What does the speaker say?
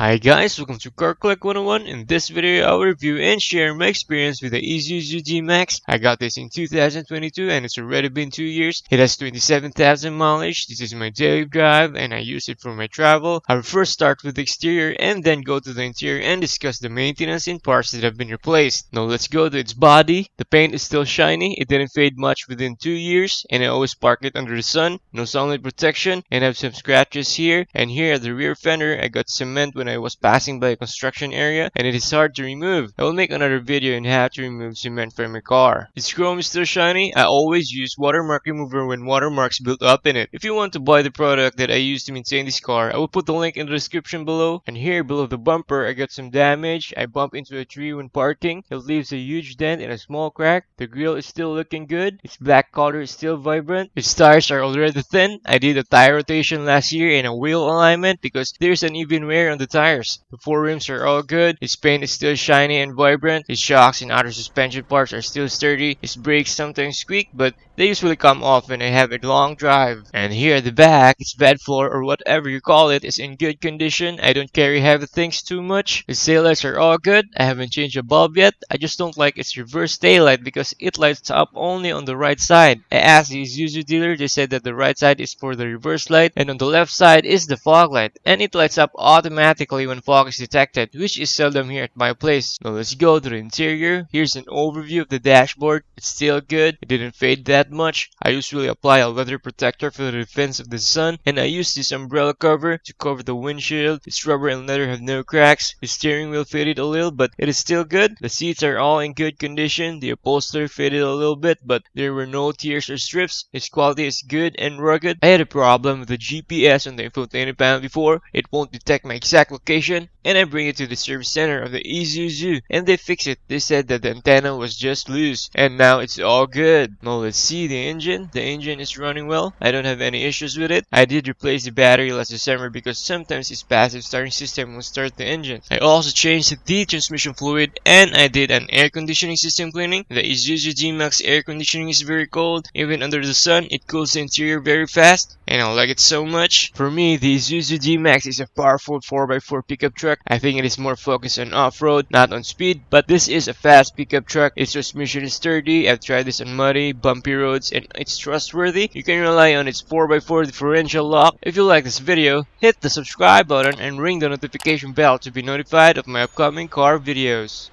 Hi guys, welcome to Car Collect 101. In this video, I'll review and share my experience with the Isuzu DMAX. I got this in 2022 and it's already been 2 years. It has 27,000 mileage. This is my daily drive and I use it for my travel. I will first start with the exterior and then go to the interior and discuss the maintenance and parts that have been replaced. Now let's go to its body. The paint is still shiny. It didn't fade much within 2 years and I always park it under the sun. No sunlight protection and I have some scratches here and here at the rear fender. I got cement when I was passing by a construction area and it is hard to remove. I will make another video on how to remove cement from your car. Its chrome is still shiny. I always use watermark remover when watermarks build up in it. If you want to buy the product that I use to maintain this car, I will put the link in the description below. And here below the bumper I got some damage. I bumped into a tree when parking. It leaves a huge dent and a small crack. The grille is still looking good. Its black color is still vibrant. Its tires are already thin. I did a tire rotation last year and a wheel alignment because there's an even wear on the tires. The four rims are all good. Its paint is still shiny and vibrant. Its shocks and other suspension parts are still sturdy. Its brakes sometimes squeak, but they usually come off when I have a long drive. And here at the back, its bed floor or whatever you call it is in good condition. I don't carry heavy things too much. Its taillights are all good. I haven't changed a bulb yet. I just don't like its reverse taillight because it lights up only on the right side. I asked the Isuzu dealer. They said that the right side is for the reverse light and on the left side is the fog light. And it lights up automatically when fog is detected, which is seldom here at my place. Now let's go to the interior. Here's an overview of the dashboard. It's still good. It didn't fade that much. I usually apply a weather protector for the defense of the sun, and I use this umbrella cover to cover the windshield. Its rubber and leather have no cracks. The steering wheel faded a little, but it is still good. The seats are all in good condition. The upholstery faded a little bit, but there were no tears or strips. Its quality is good and rugged. I had a problem with the GPS on the infotainment panel before. It won't detect my exact location, and I bring it to the service center of the Isuzu and they fix it. They said that the antenna was just loose and now it's all good. Now let's see the engine. The engine is running well. I don't have any issues with it. I did replace the battery last December because sometimes its passive starting system will start the engine. I also changed the transmission fluid and I did an air conditioning system cleaning. The Isuzu DMAX air conditioning is very cold. Even under the sun, it cools the interior very fast and I like it so much. For me, the Isuzu DMAX is a powerful 4x4 pickup truck. I think it is more focused on off-road, not on speed, but this is a fast pickup truck. Its transmission is sturdy. I've tried this on muddy, bumpy roads and it's trustworthy. You can rely on its 4x4 differential lock. If you like this video, hit the subscribe button and ring the notification bell to be notified of my upcoming car videos.